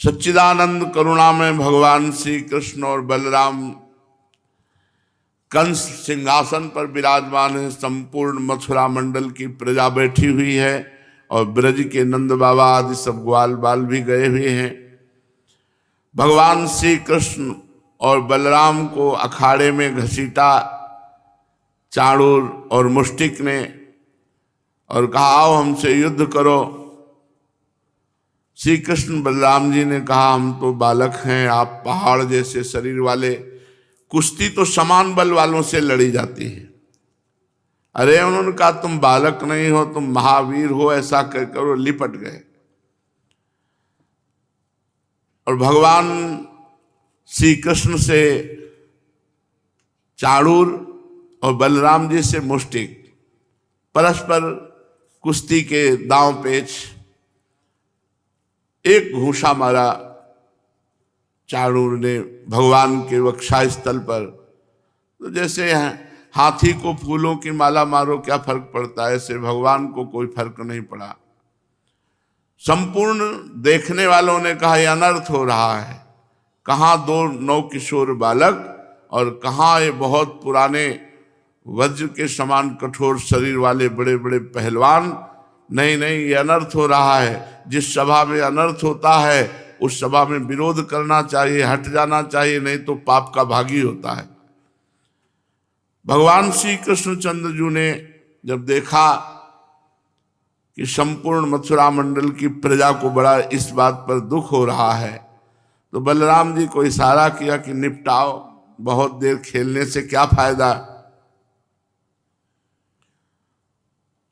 सच्चिदानंद करुणा में भगवान श्री कृष्ण और बलराम कंस सिंहासन पर विराजमान है। संपूर्ण मथुरा मंडल की प्रजा बैठी हुई है और ब्रज के नंद बाबा आदि सब ग्वाल बाल भी गए हुए हैं। भगवान श्री कृष्ण और बलराम को अखाड़े में घसीटा चाणूर और मुष्टिक ने और कहा आओ हमसे युद्ध करो। श्री कृष्ण बलराम जी ने कहा हम तो बालक हैं, आप पहाड़ जैसे शरीर वाले, कुश्ती तो समान बल वालों से लड़ी जाती है। अरे उन्होंने कहा तुम बालक नहीं हो, तुम महावीर हो, ऐसा कहकर वो लिपट गए। और भगवान श्री कृष्ण से चाणूर और बलराम जी से मुष्टिक परस्पर कुश्ती के दांव पेच, एक घूंसा मारा चाणूर ने भगवान के वक्षस्थल पर। तो जैसे हाथी को फूलों की माला मारो क्या फर्क पड़ता है, ऐसे भगवान को कोई फर्क नहीं पड़ा। संपूर्ण देखने वालों ने कहा यह अनर्थ हो रहा है, कहाँ दो नौ किशोर बालक और कहाँ ये बहुत पुराने वज्र के समान कठोर शरीर वाले बड़े बड़े पहलवान। नहीं नहीं, ये अनर्थ हो रहा है। जिस सभा में अनर्थ होता है उस सभा में विरोध करना चाहिए, हट जाना चाहिए, नहीं तो पाप का भागी होता है। भगवान श्री कृष्णचंद्र जी ने जब देखा कि संपूर्ण मथुरा मंडल की प्रजा को बड़ा इस बात पर दुख हो रहा है, तो बलराम जी को इशारा किया कि निपटाओ, बहुत देर खेलने से क्या फायदा।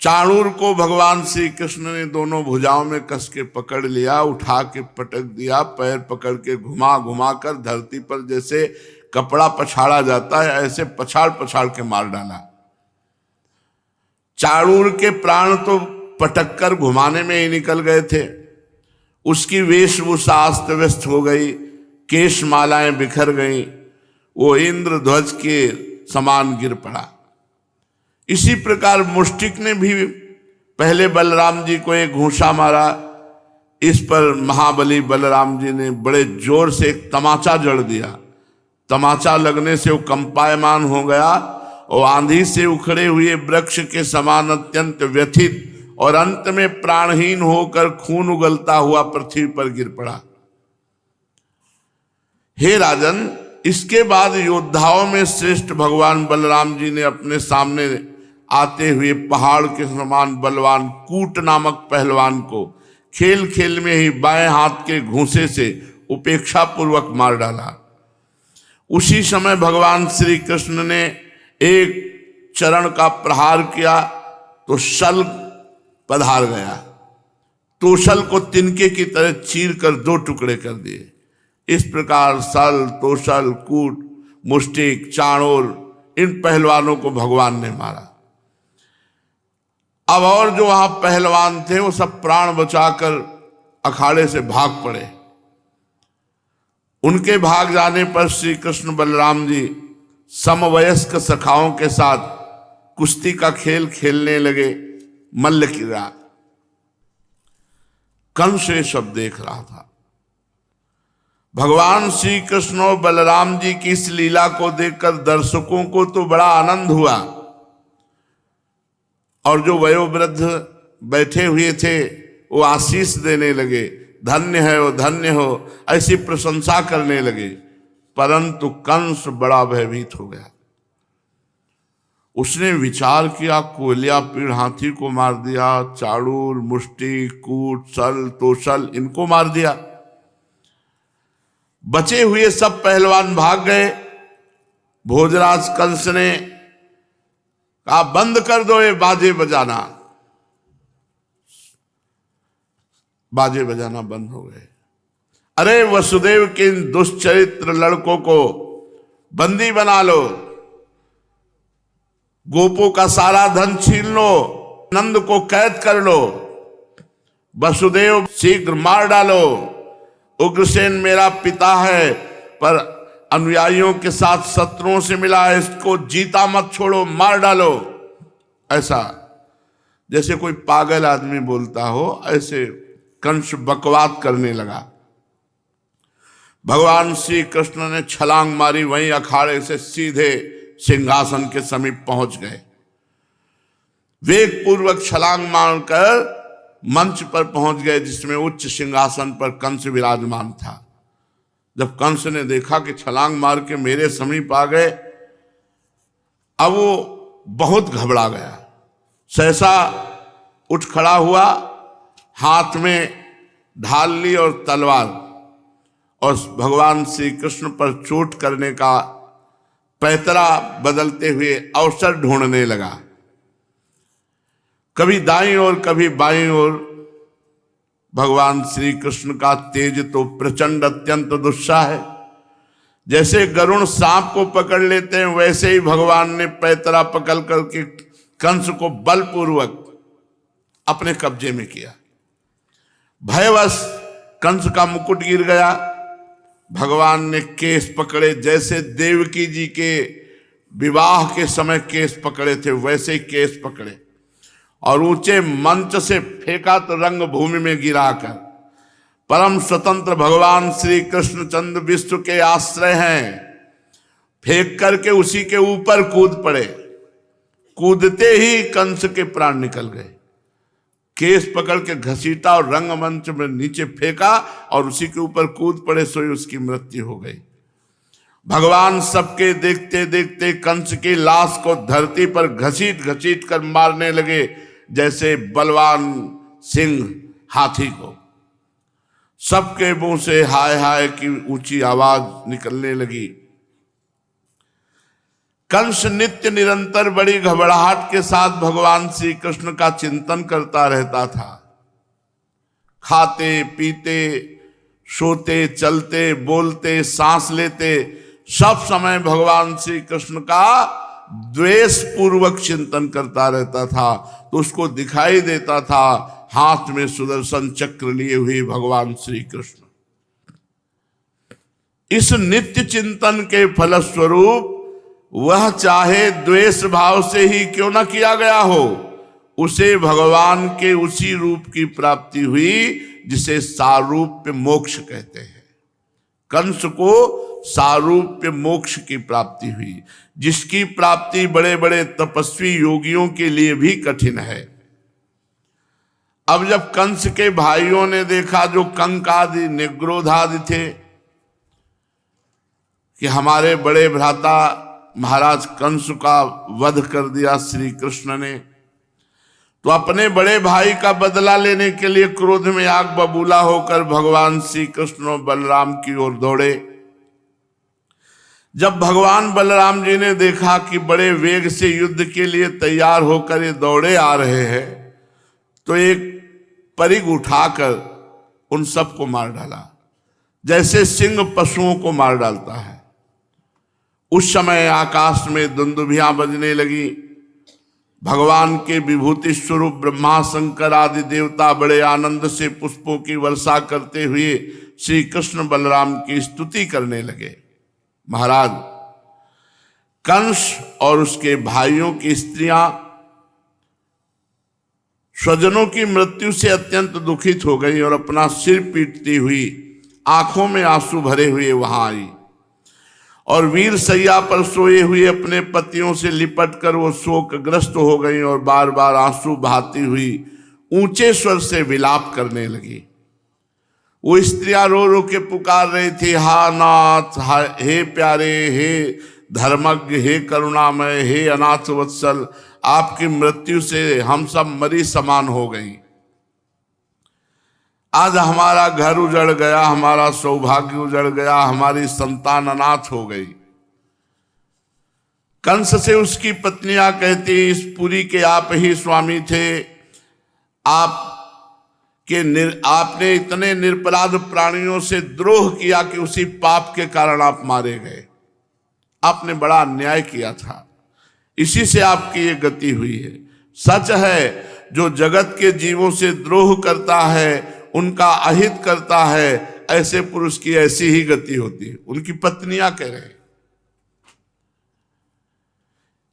चाणूर को भगवान श्री कृष्ण ने दोनों भुजाओं में कस के पकड़ लिया, उठा के पटक दिया, पैर पकड़ के घुमा घुमा कर धरती पर जैसे कपड़ा पछाड़ा जाता है ऐसे पछाड़ पछाड़ के मार डाला। चाणूर के प्राण तो पटक कर घुमाने में ही निकल गए थे। उसकी वेशभूषा अस्त व्यस्त हो गई, केश मालाएं बिखर गईं, वो इंद्र ध्वज के समान गिर पड़ा। इसी प्रकार मुष्टिक ने भी पहले बलराम जी को एक घूंसा मारा। इस पर महाबली बलराम जी ने बड़े जोर से एक तमाचा जड़ दिया। तमाचा लगने से वो कंपायमान हो गया और आंधी से उखड़े हुए वृक्ष के समान अत्यंत व्यथित और अंत में प्राणहीन होकर खून उगलता हुआ पृथ्वी पर गिर पड़ा। हे राजन, इसके बाद योद्धाओं में श्रेष्ठ भगवान बलराम जी ने अपने सामने आते हुए पहाड़ के समान बलवान कूट नामक पहलवान को खेल खेल में ही बाएं हाथ के घूंसे से उपेक्षा पूर्वक मार डाला। उसी समय भगवान श्री कृष्ण ने एक चरण का प्रहार किया तो शल पधार गया। तो शल को तिनके की तरह चीर कर दो टुकड़े कर दिए। इस प्रकार सल, तोशल, कूट, मुष्टिक, चाणूर इन पहलवानों को भगवान ने मारा। अब और जो वहां पहलवान थे वो सब प्राण बचाकर अखाड़े से भाग पड़े। उनके भाग जाने पर श्री कृष्ण बलराम जी समवयस्क सखाओं के साथ कुश्ती का खेल खेलने लगे। मल्ल क्रीड़ा। कंस ये सब देख रहा था। भगवान श्री कृष्ण और बलराम जी की इस लीला को देखकर दर्शकों को तो बड़ा आनंद हुआ और जो वयोवृद्ध बैठे हुए थे वो आशीष देने लगे, धन्य है वो, धन्य हो, ऐसी प्रशंसा करने लगे। परंतु कंस बड़ा भयभीत हो गया। उसने विचार किया, कोलिया पीड़ हाथी को मार दिया, चाणूर, मुष्टि, कूट, सल, तोशल इनको मार दिया। बचे हुए सब पहलवान भाग गए। भोजराज कंस ने कहा बंद कर दो ये बाजे बजाना। बाजे बजाना बंद हो गए। अरे वसुदेव के इन दुष्चरित्र लड़कों को बंदी बना लो, गोपों का सारा धन छीन लो, नंद को कैद कर लो, वसुदेव शीघ्र मार डालो। उग्रसेन मेरा पिता है पर अनुयायियों के साथ शत्रुओं से मिला है, इसको जीता मत छोड़ो, मार डालो। ऐसा जैसे कोई पागल आदमी बोलता हो ऐसे कंस बकवाद करने लगा। भगवान श्री कृष्ण ने छलांग मारी, वहीं अखाड़े से सीधे सिंहासन के समीप पहुंच गए। वेग पूर्वक छलांग मारकर मंच पर पहुंच गए, जिसमें उच्च सिंहासन पर कंस विराजमान था। जब कंस ने देखा कि छलांग मार के मेरे समीप आ गए, अब वो बहुत घबरा गया। सहसा उठ खड़ा हुआ, हाथ में ढाल ली और तलवार, और भगवान श्री कृष्ण पर चोट करने का पैतरा बदलते हुए अवसर ढूंढने लगा। कभी दाईं ओर कभी बाईं ओर। भगवान श्री कृष्ण का तेज तो प्रचंड अत्यंत दुस्साह है। जैसे गरुण सांप को पकड़ लेते हैं, वैसे ही भगवान ने पैतरा पकड़ करके कंस को बलपूर्वक अपने कब्जे में किया। भयवश कंस का मुकुट गिर गया। भगवान ने केस पकड़े, जैसे देवकी जी के विवाह के समय केस पकड़े थे, वैसे ही केस पकड़े और ऊंचे मंच से फेंका तो रंग भूमि में गिराकर। परम स्वतंत्र भगवान श्री कृष्णचंद्र विश्व के आश्रय हैं, फेंक करके उसी के ऊपर कूद पड़े। कूदते ही कंस के प्राण निकल गए। केस पकड़ के घसीटा और रंगमंच में नीचे फेंका और उसी के ऊपर कूद पड़े, सोई उसकी मृत्यु हो गई। भगवान सबके देखते देखते कंस की लाश को धरती पर घसीट घसीट कर मारने लगे, जैसे बलवान सिंह हाथी को। सबके मुंह से हाय हाय की ऊंची आवाज निकलने लगी। कंस नित्य निरंतर बड़ी घबराहट के साथ भगवान श्री कृष्ण का चिंतन करता रहता था। खाते पीते, सोते, चलते, बोलते, सांस लेते, सब समय भगवान श्री कृष्ण का द्वेष पूर्वक चिंतन करता रहता था। तो उसको दिखाई देता था हाथ में सुदर्शन चक्र लिए हुए भगवान श्री कृष्ण। इस नित्य चिंतन के फलस्वरूप वह चाहे द्वेष भाव से ही क्यों न किया गया हो, उसे भगवान के उसी रूप की प्राप्ति हुई जिसे सारूप्य मोक्ष कहते हैं। कंस को सारूप्य मोक्ष की प्राप्ति हुई, जिसकी प्राप्ति बड़े बड़े तपस्वी योगियों के लिए भी कठिन है। अब जब कंस के भाइयों ने देखा, जो कंक आदि निग्रोध आदि थे, कि हमारे बड़े भ्राता महाराज कंस का वध कर दिया श्री कृष्ण ने, तो अपने बड़े भाई का बदला लेने के लिए क्रोध में आग बबूला होकर भगवान श्री कृष्ण और बलराम की ओर दौड़े। जब भगवान बलराम जी ने देखा कि बड़े वेग से युद्ध के लिए तैयार होकर ये दौड़े आ रहे हैं, तो एक परिग उठाकर उन सबको मार डाला, जैसे सिंह पशुओं को मार डालता है। उस समय आकाश में दुंदुभियां बजने लगी। भगवान के विभूति स्वरूप ब्रह्मा शंकर आदि देवता बड़े आनंद से पुष्पों की वर्षा करते हुए श्री कृष्ण बलराम की स्तुति करने लगे। महाराज, कंस और उसके भाइयों की स्त्रियां स्वजनों की मृत्यु से अत्यंत दुखित हो गई और अपना सिर पीटती हुई, आंखों में आंसू भरे हुए वहां आई, और वीर सैया पर सोए हुए अपने पतियों से लिपट कर वो शोकग्रस्त हो गई और बार बार आंसू बहाती हुई ऊंचे स्वर से विलाप करने लगी। वो स्त्रियां रो रो के पुकार रही थी, हा नाथ, हे प्यारे, हे धर्मज्ञ, हे करुणामय, हे अनाथ वत्सल, आपकी मृत्यु से हम सब मरी समान हो गई। आज हमारा घर उजड़ गया, हमारा सौभाग्य उजड़ गया, हमारी संतान अनाथ हो गई। कंस से उसकी पत्नियां कहती, इस पुरी के आप ही स्वामी थे, आपने इतने निरपराध प्राणियों से द्रोह किया कि उसी पाप के कारण आप मारे गए। आपने बड़ा अन्याय किया था, इसी से आपकी ये गति हुई है। सच है, जो जगत के जीवों से द्रोह करता है, उनका अहित करता है, ऐसे पुरुष की ऐसी ही गति होती है। उनकी पत्नियां कह रहे हैं।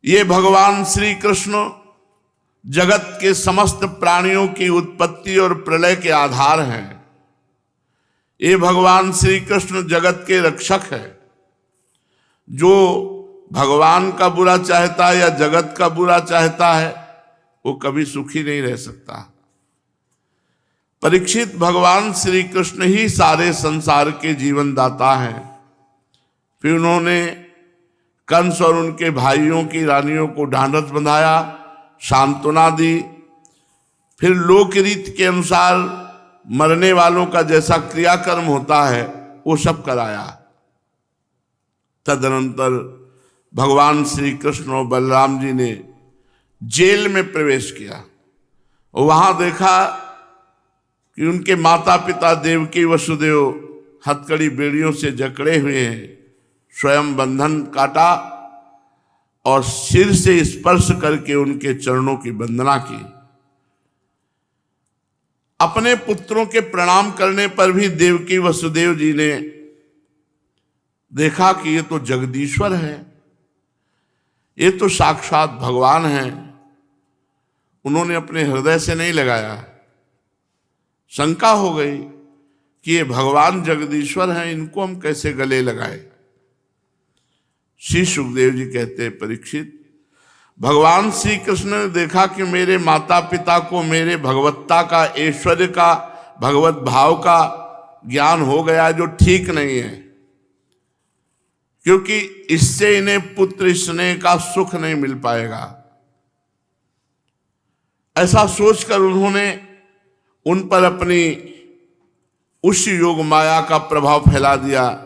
ये भगवान श्री कृष्ण जगत के समस्त प्राणियों की उत्पत्ति और प्रलय के आधार हैं। ये भगवान श्री कृष्ण जगत के रक्षक है। जो भगवान का बुरा चाहता है या जगत का बुरा चाहता है वो कभी सुखी नहीं रह सकता। परीक्षित, भगवान श्री कृष्ण ही सारे संसार के जीवन दाता हैं। फिर उन्होंने कंस और उनके भाइयों की रानियों को ढांढस बंधाया, सांत्वना दी। फिर लोक रीत के अनुसार मरने वालों का जैसा क्रियाकर्म होता है वो सब कराया। तदनंतर भगवान श्री कृष्ण और बलराम जी ने जेल में प्रवेश किया और वहां देखा कि उनके माता पिता देवकी वसुदेव हथकड़ी बेड़ियों से जकड़े हुए हैं। स्वयं बंधन काटा और सिर से स्पर्श करके उनके चरणों की वंदना की। अपने पुत्रों के प्रणाम करने पर भी देवकी वसुदेव जी ने देखा कि ये तो जगदीश्वर है, ये तो साक्षात भगवान है। उन्होंने अपने हृदय से नहीं लगाया। शंका हो गई कि ये भगवान जगदीश्वर हैं, इनको हम कैसे गले लगाए। श्री सुखदेव जी कहते हैं, परीक्षित, भगवान श्री कृष्ण ने देखा कि मेरे माता पिता को मेरे भगवत्ता का, ऐश्वर्य का, भगवत भाव का ज्ञान हो गया जो ठीक नहीं है, क्योंकि इससे इन्हें पुत्र स्नेह का सुख नहीं मिल पाएगा। ऐसा सोचकर उन्होंने उन पर अपनी उस योग माया का प्रभाव फैला दिया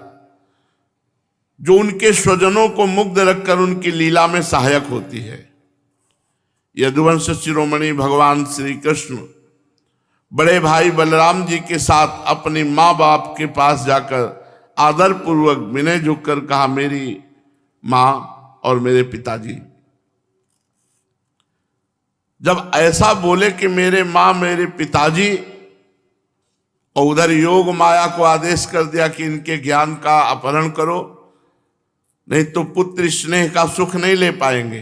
जो उनके स्वजनों को मुग्ध रखकर उनकी लीला में सहायक होती है। यदुवंश शिरोमणि भगवान श्री कृष्ण बड़े भाई बलराम जी के साथ अपनी माँ बाप के पास जाकर आदर पूर्वक विनय झुककर कहा, मेरी माँ और मेरे पिताजी। जब ऐसा बोले कि मेरे माँ मेरे पिताजी, और उधर योग माया को आदेश कर दिया कि इनके ज्ञान का अपहरण करो, नहीं तो पुत्र स्नेह का सुख नहीं ले पाएंगे।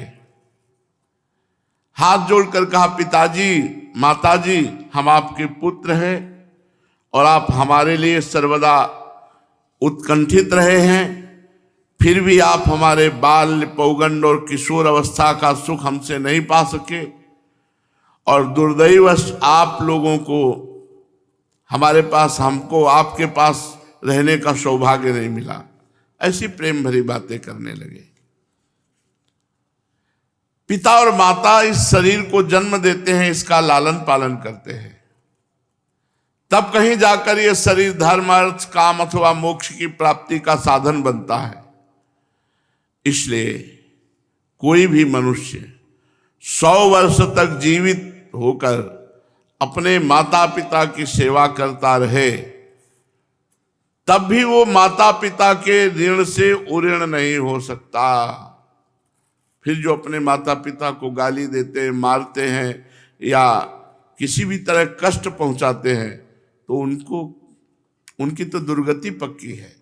हाथ जोड़कर कहा, पिताजी माताजी, हम आपके पुत्र हैं और आप हमारे लिए सर्वदा उत्कंठित रहे हैं, फिर भी आप हमारे बाल पौगंड और किशोर अवस्था का सुख हमसे नहीं पा सके, और दुर्दैवश आप लोगों को हमारे पास, हमको आपके पास रहने का सौभाग्य नहीं मिला। ऐसी प्रेम भरी बातें करने लगे। पिता और माता इस शरीर को जन्म देते हैं, इसका लालन पालन करते हैं, तब कहीं जाकर यह शरीर धर्म, अर्थ, काम अथवा मोक्ष की प्राप्ति का साधन बनता है। इसलिए कोई भी मनुष्य 100 वर्ष तक जीवित होकर अपने माता पिता की सेवा करता रहे, तब भी वो माता पिता के ऋण से उऋण नहीं हो सकता। फिर जो अपने माता पिता को गाली देते हैं, मारते हैं या किसी भी तरह कष्ट पहुंचाते हैं, तो उनकी तो दुर्गति पक्की है।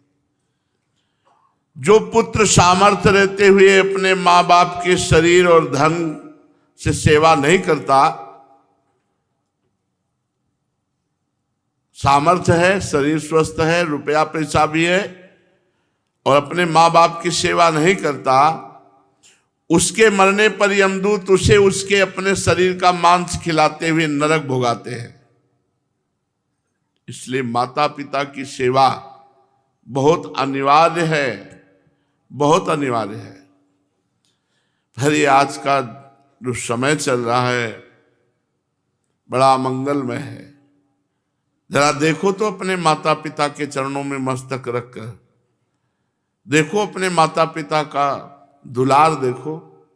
जो पुत्र सामर्थ्य रहते हुए अपने माँ बाप के शरीर और धन से सेवा नहीं करता, सामर्थ्य है, शरीर स्वस्थ है, रुपया पैसा भी है, और अपने माँ बाप की सेवा नहीं करता, उसके मरने पर यमदूत उसे उसके अपने शरीर का मांस खिलाते हुए नरक भोगाते हैं। इसलिए माता पिता की सेवा बहुत अनिवार्य है, बहुत अनिवार्य है। फिर ये आज का जो समय चल रहा है बड़ा मंगलमय है। जरा देखो तो अपने माता पिता के चरणों में मस्तक रखकर देखो, अपने माता पिता का दुलार देखो।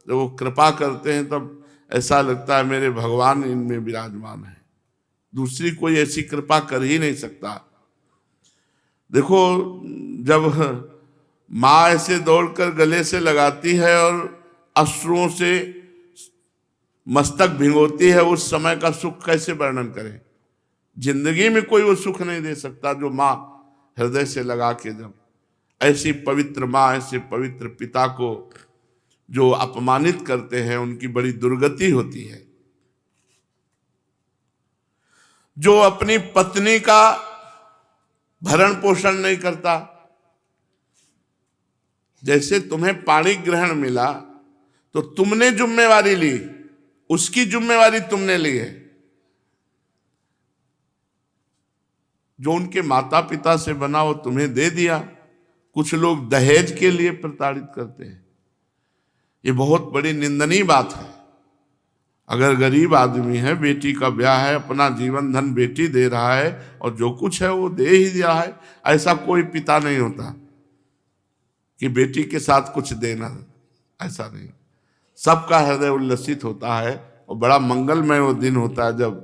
जब वो कृपा करते हैं तब ऐसा लगता है मेरे भगवान इनमें विराजमान है, दूसरी कोई ऐसी कृपा कर ही नहीं सकता। देखो, जब माँ ऐसे दौड़कर गले से लगाती है और अश्रुओं से मस्तक भिगोती है, उस समय का सुख कैसे वर्णन करें। जिंदगी में कोई वो सुख नहीं दे सकता जो माँ हृदय से लगा के, जब ऐसी पवित्र माँ, ऐसे पवित्र पिता को जो अपमानित करते हैं, उनकी बड़ी दुर्गति होती है। जो अपनी पत्नी का भरण पोषण नहीं करता। जैसे तुम्हें पाणी ग्रहण मिला तो तुमने जिम्मेवारी ली, उसकी जिम्मेवारी तुमने ली है। जो उनके माता पिता से बना वो तुम्हें दे दिया। कुछ लोग दहेज के लिए प्रताड़ित करते हैं, ये बहुत बड़ी निंदनीय बात है। अगर गरीब आदमी है, बेटी का ब्याह है, अपना जीवन धन बेटी दे रहा है और जो कुछ है वो दे ही दिया है। ऐसा कोई पिता नहीं होता कि बेटी के साथ कुछ देना, ऐसा नहीं। सबका हृदय उल्लसित होता है और बड़ा मंगलमय वो दिन होता है जब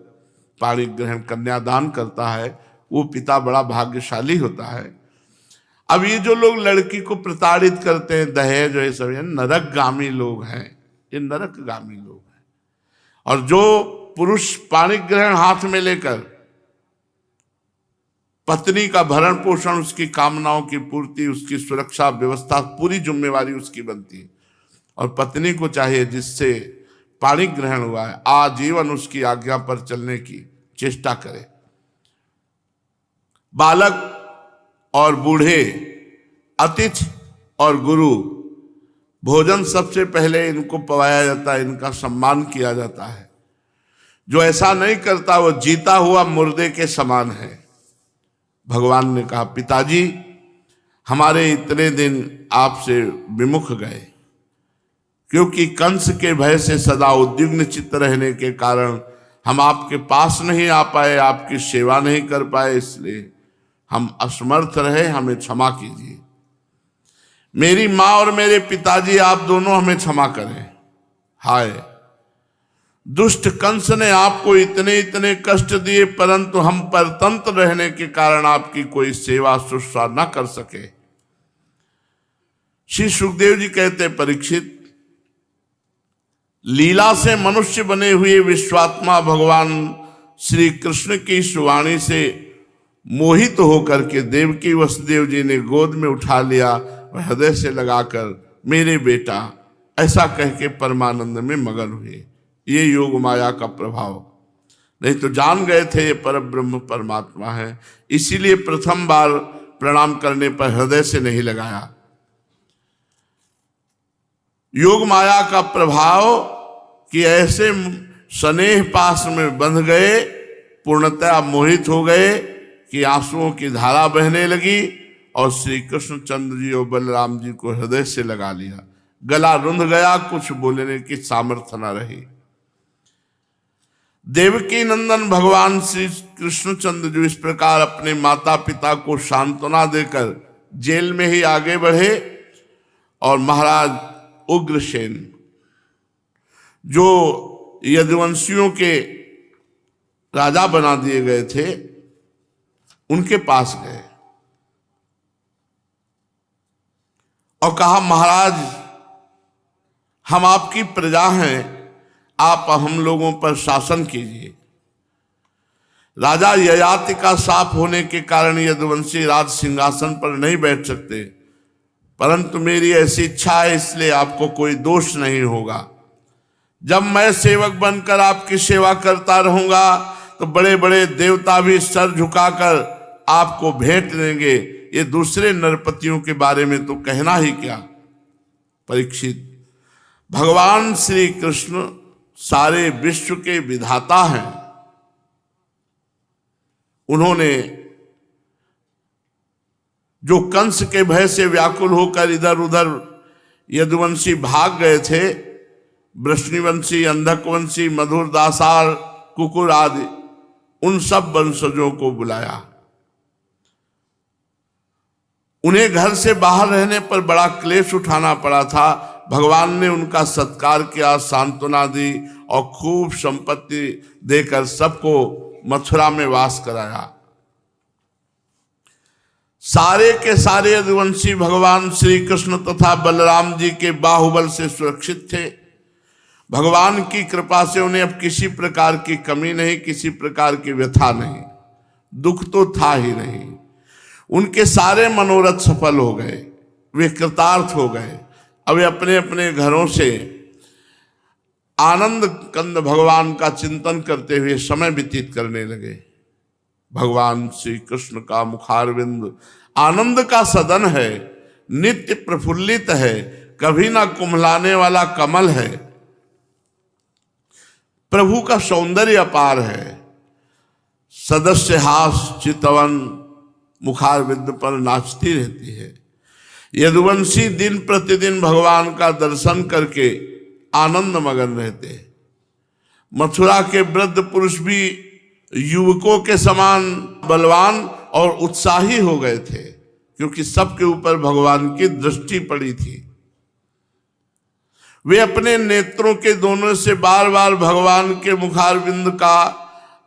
पाणी ग्रहण कन्यादान करता है, वो पिता बड़ा भाग्यशाली होता है। अब ये जो लोग लड़की को प्रताड़ित करते हैं, दहेज ये सब, नरकगामी लोग हैं, ये नरकगामी लोग हैं। और जो पुरुष पाणी ग्रहण हाथ में लेकर पत्नी का भरण पोषण, उसकी कामनाओं की पूर्ति, उसकी सुरक्षा व्यवस्था, पूरी जिम्मेवारी उसकी बनती है। और पत्नी को चाहिए जिससे पाणी ग्रहण हुआ है आजीवन उसकी आज्ञा पर चलने की चेष्टा करे। बालक और बूढ़े, अतिथि और गुरु, भोजन सबसे पहले इनको पवाया जाता है, इनका सम्मान किया जाता है। जो ऐसा नहीं करता वो जीता हुआ मुर्दे के समान है। भगवान ने कहा, पिताजी हमारे इतने दिन आपसे विमुख गए, क्योंकि कंस के भय से सदा उद्विग्न चित्त रहने के कारण हम आपके पास नहीं आ पाए, आपकी सेवा नहीं कर पाए, इसलिए हम असमर्थ रहे, हमें क्षमा कीजिए। मेरी माँ और मेरे पिताजी आप दोनों हमें क्षमा करें। हाय, दुष्ट कंस ने आपको इतने इतने कष्ट दिए, परंतु हम परतंत्र रहने के कारण आपकी कोई सेवा शुश्रूषा न कर सके। श्री सुखदेव जी कहते, परीक्षित, लीला से मनुष्य बने हुए विश्वात्मा भगवान श्री कृष्ण की सुवाणी से मोहित होकर के देवकी वसुदेव जी ने गोद में उठा लिया, हृदय से लगाकर मेरे बेटा ऐसा कह के परमानंद में मगन हुए। ये योग माया का प्रभाव, नहीं तो जान गए थे ये परब्रह्म परमात्मा है। इसीलिए प्रथम बार प्रणाम करने पर हृदय से नहीं लगाया। योग माया का प्रभाव कि ऐसे स्नेह पास में बंध गए, पूर्णतया मोहित हो गए कि आंसुओं की धारा बहने लगी और श्री कृष्ण चंद्र जी और बलराम जी को हृदय से लगा लिया। गला रुंध गया, कुछ बोलने की सामर्थ्य न रही। देवकी नंदन भगवान श्री कृष्णचंद्र जी इस प्रकार अपने माता पिता को सांत्वना देकर जेल में ही आगे बढ़े और महाराज उग्रसेन, जो यदुवंशियों के राजा बना दिए गए थे, उनके पास गए और कहा, महाराज हम आपकी प्रजा हैं, आप हम लोगों पर शासन कीजिए। राजा ययाति का शाप होने के कारण यदुवंशी राज सिंहासन पर नहीं बैठ सकते, परंतु मेरी ऐसी इच्छा है, इसलिए आपको कोई दोष नहीं होगा। जब मैं सेवक बनकर आपकी सेवा करता रहूंगा तो बड़े बड़े देवता भी सर झुकाकर आपको भेंट देंगे। ये दूसरे नरपतियों के बारे में तो कहना ही क्या। परीक्षित, भगवान श्री कृष्ण सारे विश्व के विधाता हैं। उन्होंने जो कंस के भय से व्याकुल होकर इधर उधर यदुवंशी भाग गए थे, वृष्णिवंशी, अंधकवंशी, मधुरदासार, कुकुर आदि, उन सब वंशजों को बुलाया। उन्हें घर से बाहर रहने पर बड़ा क्लेश उठाना पड़ा था। भगवान ने उनका सत्कार किया, सांत्वना दी और खूब संपत्ति देकर सबको मथुरा में वास कराया। सारे के सारे यदुवंशी भगवान श्री कृष्ण तथा बलराम जी के बाहुबल से सुरक्षित थे। भगवान की कृपा से उन्हें अब किसी प्रकार की कमी नहीं, किसी प्रकार की व्यथा नहीं, दुख तो था ही नहीं। उनके सारे मनोरथ सफल हो गए, वे कृतार्थ हो गए। अब वे अपने अपने घरों से आनंद कंद भगवान का चिंतन करते हुए समय व्यतीत करने लगे। भगवान श्री कृष्ण का मुखारविंद आनंद का सदन है, नित्य प्रफुल्लित है, कभी ना कुम्हलाने वाला कमल है। प्रभु का सौंदर्य अपार है। सदस्य हास चितवन मुखारविंद पर नाचती रहती है। यदुवंशी दिन प्रतिदिन भगवान का दर्शन करके आनंद मगन रहते हैं। मथुरा के वृद्ध पुरुष भी युवकों के समान बलवान और उत्साही हो गए थे, क्योंकि सबके ऊपर भगवान की दृष्टि पड़ी थी। वे अपने नेत्रों के दोनों से बार बार भगवान के मुखारविंद का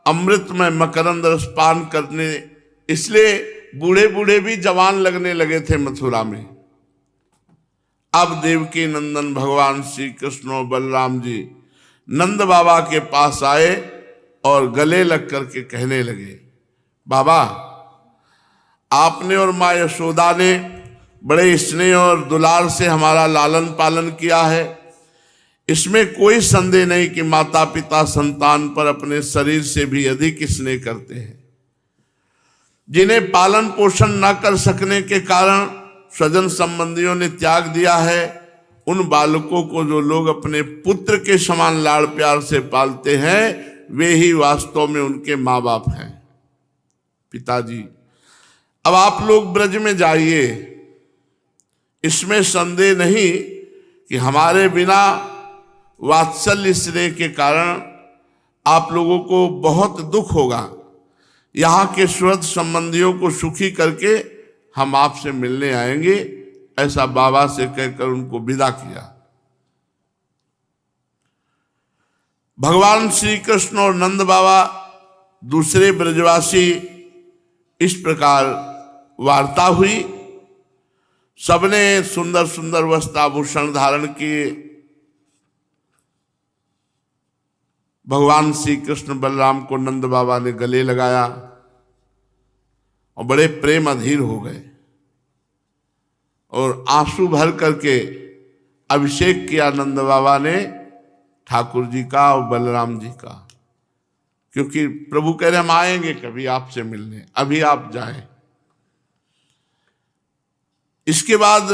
अमृतमय मकरंद रस पान करने, इसलिए बूढ़े बूढ़े भी जवान लगने लगे थे मथुरा में। अब देवकी नंदन भगवान श्री कृष्ण और बलराम जी नंद बाबा के पास आए और गले लग करके कहने लगे, बाबा, आपने और माँ यशोदा ने बड़े स्नेह और दुलार से हमारा लालन पालन किया है। इसमें कोई संदेह नहीं कि माता पिता संतान पर अपने शरीर से भी अधिक स्नेह करते हैं। जिन्हें पालन पोषण न कर सकने के कारण स्वजन संबंधियों ने त्याग दिया है, उन बालकों को जो लोग अपने पुत्र के समान लाड़ प्यार से पालते हैं, वे ही वास्तव में उनके माँ बाप हैं। पिताजी, अब आप लोग ब्रज में जाइए। इसमें संदेह नहीं कि हमारे बिना वात्सल्य स्नेह के कारण आप लोगों को बहुत दुख होगा। यहाँ के सुहृद संबंधियों को सुखी करके हम आपसे मिलने आएंगे, ऐसा बाबा से कहकर उनको विदा किया। भगवान श्री कृष्ण और नंद बाबा दूसरे ब्रजवासी, इस प्रकार वार्ता हुई। सबने सुंदर सुंदर वस्त्र आभूषण धारण किए। भगवान श्री कृष्ण बलराम को नंद बाबा ने गले लगाया और बड़े प्रेम अधीर हो गए और आंसू भर करके अभिषेक किया नंद बाबा ने ठाकुर जी का और बलराम जी का, क्योंकि प्रभु कह रहे हम आएंगे कभी आपसे मिलने, अभी आप जाएं। इसके बाद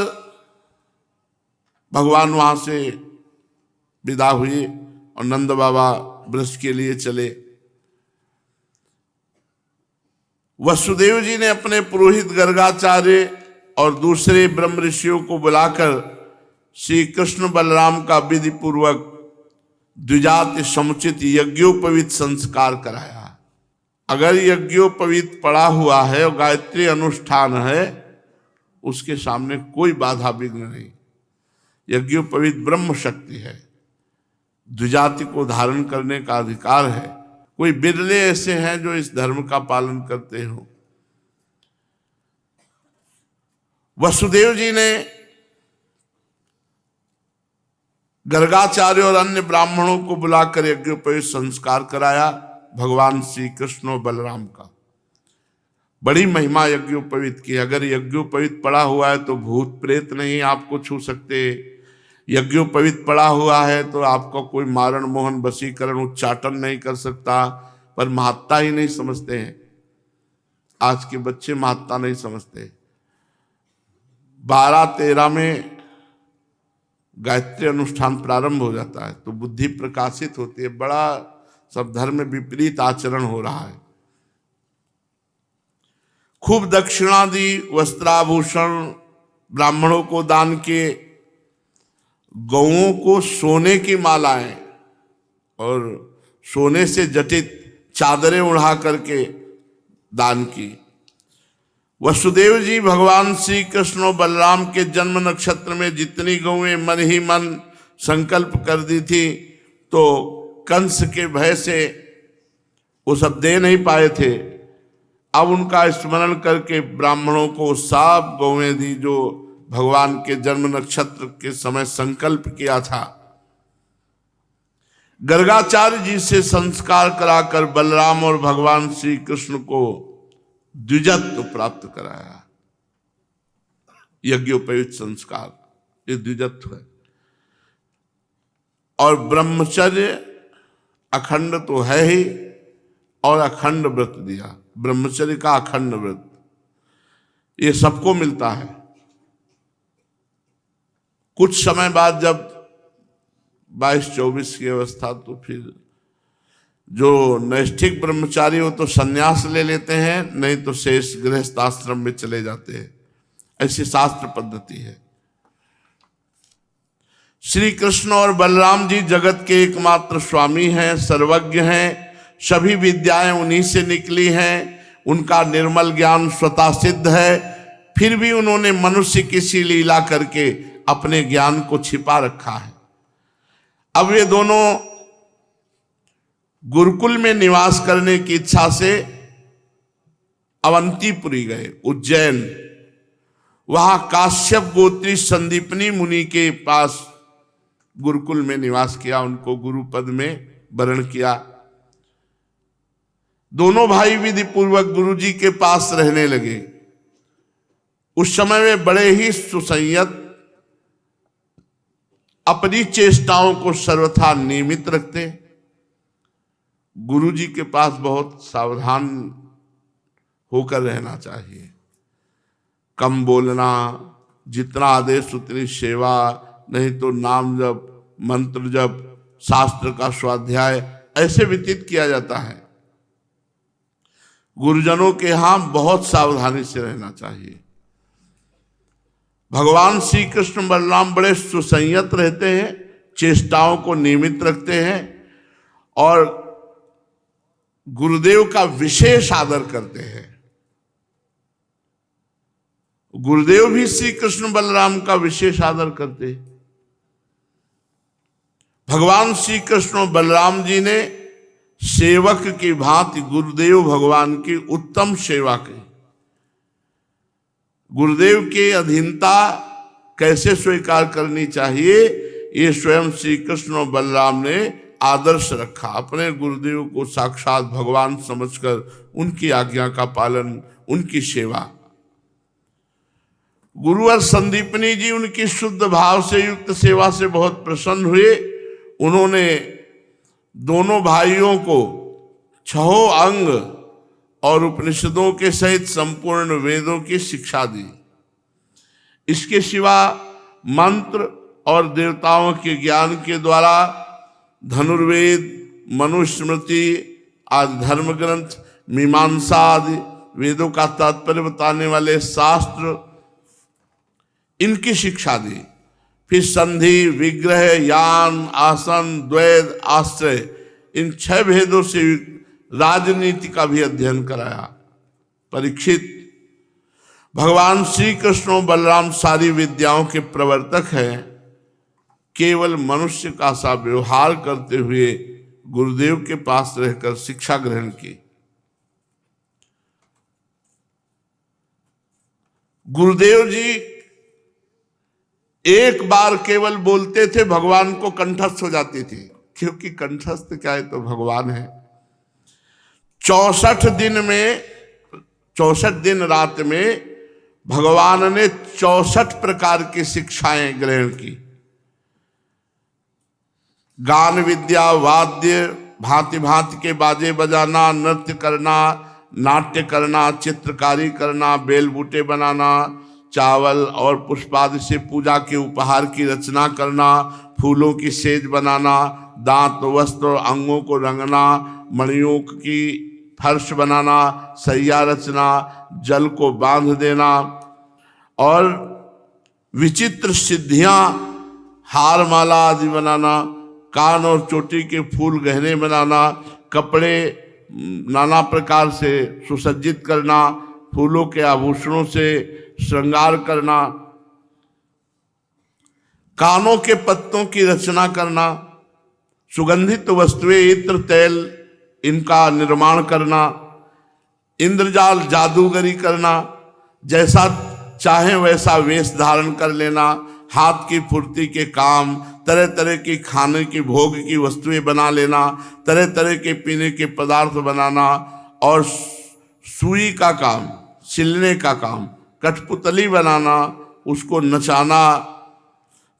भगवान वहां से विदा हुए और नंद बाबा ब्रज के लिए चले। वसुदेव जी ने अपने पुरोहित गर्गाचार्य और दूसरे ब्रह्म ऋषियों को बुलाकर श्री कृष्ण बलराम का विधि पूर्वक द्विजाति समुचित यज्ञोपवीत संस्कार कराया। अगर यज्ञोपवीत पड़ा हुआ है और गायत्री अनुष्ठान है, उसके सामने कोई बाधा विघ्न नहीं। यज्ञोपवीत ब्रह्म शक्ति है, द्विजाति को धारण करने का अधिकार है। कोई बिरले ऐसे हैं जो इस धर्म का पालन करते हो। वसुदेव जी ने गर्गाचार्य और अन्य ब्राह्मणों को बुलाकर यज्ञोपवीत संस्कार कराया भगवान श्री कृष्ण और बलराम का। बड़ी महिमा यज्ञोपवीत की। अगर यज्ञोपवीत पड़ा हुआ है तो भूत प्रेत नहीं आपको छू सकते। यज्ञोपवीत पड़ा हुआ है तो आपका कोई मारण मोहन वशीकरण उच्चाटन नहीं कर सकता। पर महत्ता ही नहीं समझते हैं, आज के बच्चे महत्ता नहीं समझते। 12-13 में गायत्री अनुष्ठान प्रारंभ हो जाता है तो बुद्धि प्रकाशित होती है। बड़ा सब धर्म में विपरीत आचरण हो रहा है। खूब दक्षिणा दी, वस्त्राभूषण ब्राह्मणों को दान किए, गौओं को सोने की मालाएं और सोने से जटित चादरें उड़ा करके दान की। वसुदेव जी भगवान श्री कृष्ण और बलराम के जन्म नक्षत्र में जितनी गौएं मन ही मन संकल्प कर दी थी, तो कंस के भय से वो सब दे नहीं पाए थे। अब उनका स्मरण करके ब्राह्मणों को सब गौएं दी जो भगवान के जन्म नक्षत्र के समय संकल्प किया था। गर्गाचार्य जी से संस्कार कराकर बलराम और भगवान श्री कृष्ण को द्विजत्व प्राप्त कराया। यज्ञोपवीत संस्कार ये द्विजत्व है। और ब्रह्मचर्य अखंड तो है ही, और अखंड व्रत दिया, ब्रह्मचर्य का अखंड व्रत। ये सबको मिलता है। कुछ समय बाद जब 22-24 की अवस्था, तो फिर जो नैष्ठिक ब्रह्मचारी हो तो संन्यास ले लेते हैं, नहीं तो शेष गृहस्थ आश्रम में चले जाते हैं। ऐसी शास्त्र पद्धति है। श्री कृष्ण और बलराम जी जगत के एकमात्र स्वामी हैं, सर्वज्ञ हैं, सभी विद्याएं उन्हीं से निकली हैं, उनका निर्मल ज्ञान स्वतः सिद्ध है। फिर भी उन्होंने मनुष्य की सी लीला करके अपने ज्ञान को छिपा रखा है। अब ये दोनों गुरुकुल में निवास करने की इच्छा से अवंतीपुरी गए, उज्जैन। वहां काश्यप गोत्री संदीपनी मुनि के पास गुरुकुल में निवास किया, उनको गुरु पद में वरण किया। दोनों भाई विधि पूर्वक गुरु जी के पास रहने लगे। उस समय वे बड़े ही सुसंयत, अपनी चेष्टाओं को सर्वथा नियमित रखते। गुरु जी के पास बहुत सावधान होकर रहना चाहिए। कम बोलना, जितना आदेश उतनी सेवा, नहीं तो नाम जप, मंत्र जप, शास्त्र का स्वाध्याय ऐसे व्यतीत किया जाता है। गुरुजनों के यहां बहुत सावधानी से रहना चाहिए। भगवान श्री कृष्ण बलराम बड़े सुसंयत रहते हैं, चेष्टाओं को नियमित रखते हैं और गुरुदेव का विशेष आदर करते हैं। गुरुदेव भी श्री कृष्ण बलराम का विशेष आदर करते हैं। भगवान श्री कृष्ण बलराम जी ने सेवक की भांति गुरुदेव भगवान की उत्तम सेवा की। गुरुदेव की अधीनता कैसे स्वीकार करनी चाहिए, ये स्वयं श्री कृष्ण और बलराम ने आदर्श रखा। अपने गुरुदेव को साक्षात भगवान समझकर उनकी आज्ञा का पालन, उनकी सेवा। गुरुवर संदीपनी जी उनकी शुद्ध भाव से युक्त सेवा से बहुत प्रसन्न हुए। उन्होंने दोनों भाइयों को 6 अंग और उपनिषदों के सहित संपूर्ण वेदों की शिक्षा दी। इसके सिवा मंत्र और देवताओं के ज्ञान के द्वारा धनुर्वेद, मनुस्मृति आदि धर्म ग्रंथ, मीमांसा आदि वेदों का तात्पर्य बताने वाले शास्त्र, इनकी शिक्षा दी। फिर संधि, विग्रह, यान, आसन, द्वैध, आश्रय, इन 6 भेदों से राजनीति का भी अध्ययन कराया। परीक्षित, भगवान श्री कृष्ण और बलराम सारी विद्याओं के प्रवर्तक हैं। केवल मनुष्य का सा व्यवहार करते हुए गुरुदेव के पास रहकर शिक्षा ग्रहण की। गुरुदेव जी एक बार केवल बोलते थे, भगवान को कंठस्थ हो जाती थी, क्योंकि कंठस्थ क्या है तो भगवान है। 64 दिन रात में भगवान ने 64 प्रकार की शिक्षाएं ग्रहण की। गान विद्या, वाद्य, भांति भांति के बाजे बजाना, नृत्य करना, नाट्य करना, चित्रकारी करना, बेल बूटे बनाना, चावल और पुष्पादि से पूजा के उपहार की रचना करना, फूलों की सेज बनाना, दांत, वस्त्र और अंगों को रंगना, मणियों की फर्श बनाना, सैया रचना, जल को बांध देना और विचित्र सिद्धियां, हार माला आदि बनाना, कान और चोटी के फूल गहने बनाना, कपड़े नाना प्रकार से सुसज्जित करना, फूलों के आभूषणों से श्रृंगार करना, कानों के पत्तों की रचना करना, सुगंधित वस्तुएं, इत्र, तेल, इनका निर्माण करना, इंद्रजाल, जादूगरी करना, जैसा चाहे वैसा वेश धारण कर लेना, हाथ की फुर्ती के काम, तरह तरह की खाने की भोग की वस्तुएं बना लेना, तरह तरह के पीने के पदार्थ बनाना और सुई का काम, सिलने का काम, कठपुतली बनाना, उसको नचाना,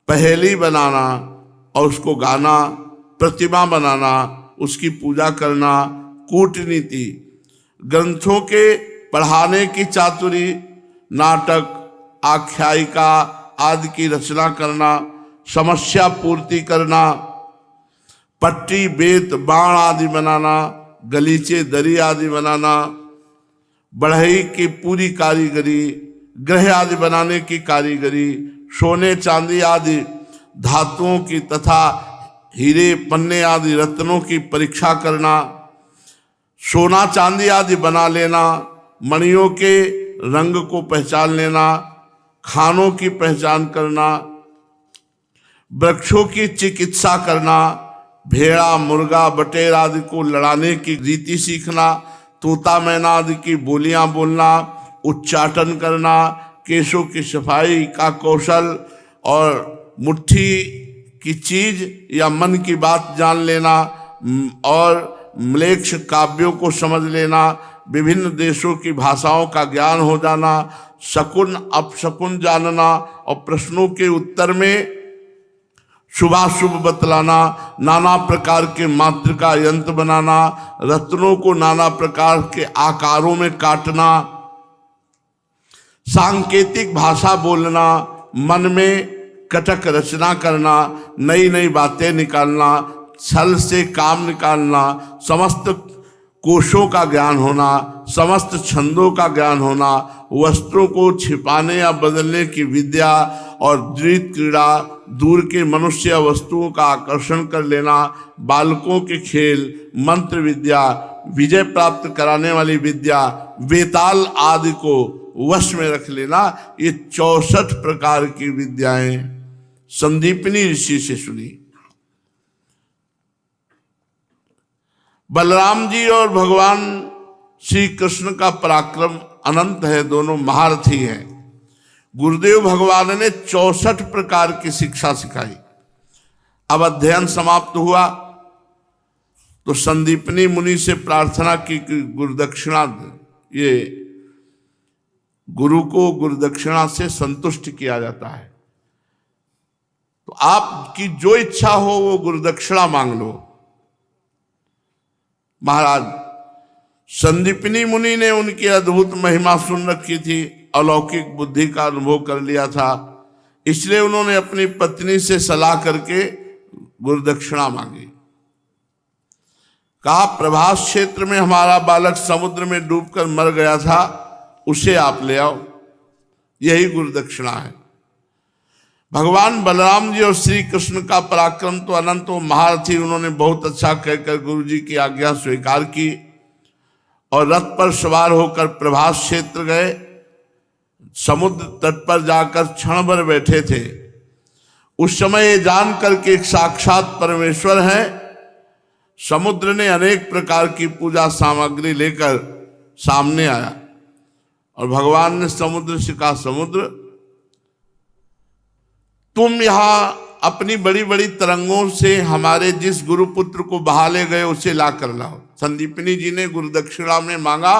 पहेली बनाना और उसको गाना, प्रतिमा बनाना, उसकी पूजा करना, कूटनीति, ग्रंथों के पढ़ाने की चातुरी, नाटक, आख्यायिका आदि की रचना करना, समस्या पूर्ति करना, पट्टी, बेत, बाण आदि बनाना, गलीचे, दरी आदि बनाना, बढ़ई की पूरी कारीगरी, ग्रह आदि बनाने की कारीगरी, सोने चांदी आदि धातुओं की तथा हीरे पन्ने आदि रत्नों की परीक्षा करना, सोना चांदी आदि बना लेना, मणियों के रंग को पहचान लेना, खानों की पहचान करना, वृक्षों की चिकित्सा करना, भेड़ा, मुर्गा, बटेर आदि को लड़ाने की रीति सीखना, तोता मैना आदि की बोलियां बोलना, उच्चाटन करना, केशों की सफाई का कौशल और मुट्ठी की चीज या मन की बात जान लेना और म्लेच्छ काव्यों को समझ लेना, विभिन्न देशों की भाषाओं का ज्ञान हो जाना, शकुन अपशकुन जानना और प्रश्नों के उत्तर में शुभाशुभ बतलाना, नाना प्रकार के मातृका यंत्र बनाना, रत्नों को नाना प्रकार के आकारों में काटना, सांकेतिक भाषा बोलना, मन में कटक रचना करना, नई नई बातें निकालना, छल से काम निकालना, समस्त कोशों का ज्ञान होना, समस्त छंदों का ज्ञान होना, वस्त्रों को छिपाने या बदलने की विद्या और द्वैत क्रीड़ा, दूर के मनुष्य वस्तुओं का आकर्षण कर लेना, बालकों के खेल, मंत्र विद्या, विजय प्राप्त कराने वाली विद्या, वेताल आदि को वश में रख लेना, ये 64 प्रकार की विद्याएं संदीपनी ऋषि से सुनी। बलराम जी और भगवान श्री कृष्ण का पराक्रम अनंत है, दोनों महारथी हैं। गुरुदेव भगवान ने 64 प्रकार की शिक्षा सिखाई। अब अध्ययन समाप्त हुआ तो संदीपनी मुनि से प्रार्थना की कि गुरुदक्षिणा, ये गुरु को गुरुदक्षिणा से संतुष्ट किया जाता है, तो आपकी जो इच्छा हो वो गुरुदक्षिणा मांग लो। महाराज संदीपनी मुनि ने उनकी अद्भुत महिमा सुन रखी थी, अलौकिक बुद्धि का अनुभव कर लिया था, इसलिए उन्होंने अपनी पत्नी से सलाह करके गुरुदक्षिणा मांगी। कहा, प्रभास क्षेत्र में हमारा बालक समुद्र में डूबकर मर गया था, उसे आप ले आओ, यही गुरुदक्षिणा है। भगवान बलराम जी और श्री कृष्ण का पराक्रम तो अनंत महारथी, उन्होंने बहुत अच्छा कहकर गुरु जी की आज्ञा स्वीकार की और रथ पर सवार होकर प्रभास क्षेत्र गए। समुद्र तट पर जाकर क्षण भर बैठे थे। उस समय ये जानकर के एक साक्षात परमेश्वर है, समुद्र ने अनेक प्रकार की पूजा सामग्री लेकर सामने आया और भगवान ने समुद्र से कहा, समुद्र तुम यहां अपनी बड़ी बड़ी तरंगों से हमारे जिस गुरुपुत्र को बहा ले गए उसे ला कर लाओ। संदीपनी जी ने गुरुदक्षिणा में मांगा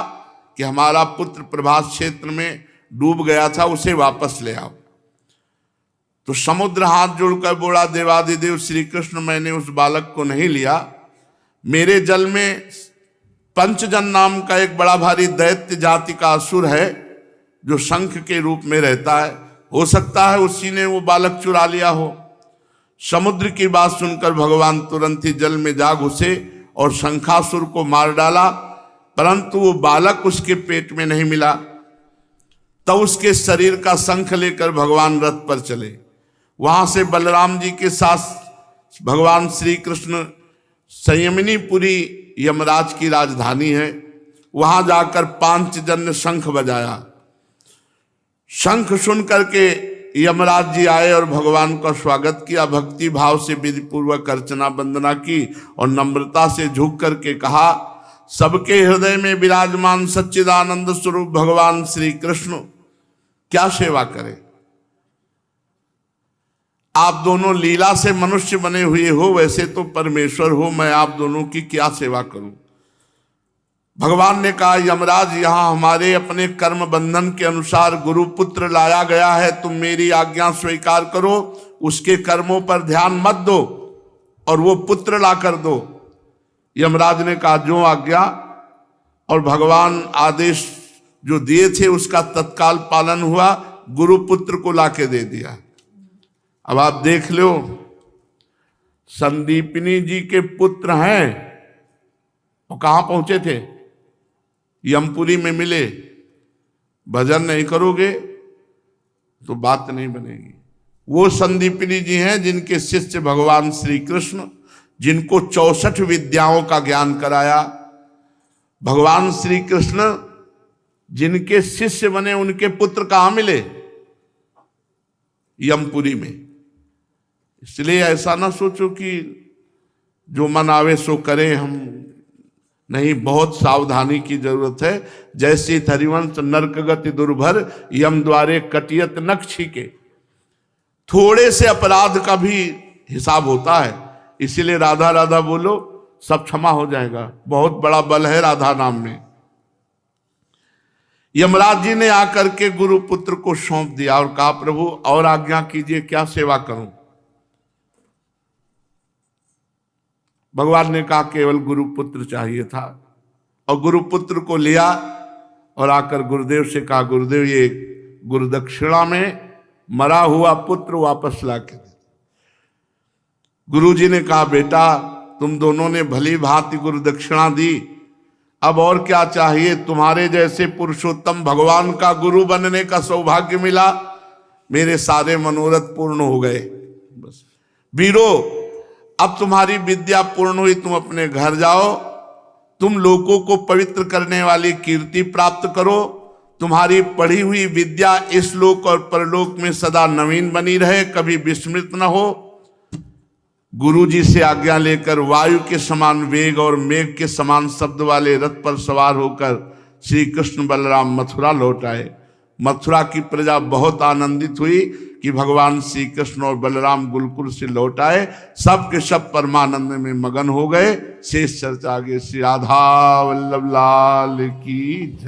कि हमारा पुत्र प्रभास क्षेत्र में डूब गया था, उसे वापस ले आओ। तो समुद्र हाथ जोड़कर बोला, देवादिदेव श्री कृष्ण, मैंने उस बालक को नहीं लिया, मेरे जल में पंचजन नाम का एक बड़ा भारी दैत्य जाति का असुर है जो शंख के रूप में रहता है, हो सकता है उसी ने वो बालक चुरा लिया हो। समुद्र की बात सुनकर भगवान तुरंत ही जल में जा घुसे और शंखासुर को मार डाला, परंतु वो बालक उसके पेट में नहीं मिला। तब उसके शरीर का शंख लेकर भगवान रथ पर चले। वहां से बलराम जी के साथ भगवान श्री कृष्ण संयमिनीपुरी यमराज की राजधानी है, वहां जाकर पांचजन्य शंख बजाया। शंख सुन करके यमराज जी आए और भगवान का स्वागत किया, भक्ति भाव से विधि पूर्वक अर्चना वंदना की और नम्रता से झुक करके कहा, सबके हृदय में विराजमान सच्चिदानंद स्वरूप भगवान श्री कृष्ण, क्या सेवा करें? आप दोनों लीला से मनुष्य बने हुए हो, वैसे तो परमेश्वर हो, मैं आप दोनों की क्या सेवा करूं? भगवान ने कहा, यमराज, यहां हमारे अपने कर्म बंधन के अनुसार गुरुपुत्र लाया गया है, तुम मेरी आज्ञा स्वीकार करो, उसके कर्मों पर ध्यान मत दो और वो पुत्र ला कर दो। यमराज ने कहा, जो आज्ञा। और भगवान आदेश जो दिए थे उसका तत्काल पालन हुआ, गुरुपुत्र को लाके दे दिया। अब आप देख लो, संदीपनी जी के पुत्र हैं, वो कहां पहुंचे थे? यमपुरी में मिले। भजन नहीं करोगे तो बात नहीं बनेगी। वो संदीपनी जी हैं जिनके शिष्य भगवान श्री कृष्ण, जिनको 64 विद्याओं का ज्ञान कराया। भगवान श्री कृष्ण जिनके शिष्य बने, उनके पुत्र कहां मिले? यमपुरी में। इसलिए ऐसा ना सोचो कि जो मन आवे सो करें हम, नहीं, बहुत सावधानी की जरूरत है। जैसे हरिवंश नरक गति दुर्भर, यम द्वारे कटियत नख छीके। थोड़े से अपराध का भी हिसाब होता है, इसीलिए राधा राधा बोलो, सब क्षमा हो जाएगा। बहुत बड़ा बल है राधा नाम में। यमराज जी ने आकर के गुरुपुत्र को सौंप दिया और कहा, प्रभु और आज्ञा कीजिए, क्या सेवा करूं? भगवान ने कहा केवल गुरुपुत्र चाहिए था, और गुरुपुत्र को लिया और आकर गुरुदेव से कहा, गुरुदेव ये गुरुदक्षिणा में मरा हुआ पुत्र वापस लाके दे। गुरु जी ने कहा, बेटा तुम दोनों ने भली भांति गुरुदक्षिणा दी, अब और क्या चाहिए? तुम्हारे जैसे पुरुषोत्तम भगवान का गुरु बनने का सौभाग्य मिला, मेरे सारे मनोरथ पूर्ण हो गए। बस वीरो, अब तुम्हारी विद्या पूर्ण हुई, तुम अपने घर जाओ, तुम लोगों को पवित्र करने वाली कीर्ति प्राप्त करो। तुम्हारी पढ़ी हुई विद्या इस लोक और परलोक में सदा नवीन बनी रहे, कभी विस्मृत न हो। गुरु जी से आज्ञा लेकर वायु के समान वेग और मेघ के समान शब्द वाले रथ पर सवार होकर श्री कृष्ण बलराम मथुरा लौट आए। मथुरा की प्रजा बहुत आनंदित हुई कि भगवान श्री कृष्ण और बलराम गुरुकुल से लौट आए। सब के सब परमानंद में मगन हो गए। शेष चर्चा आगे। श्री राधा वल्लभ लाल की जय।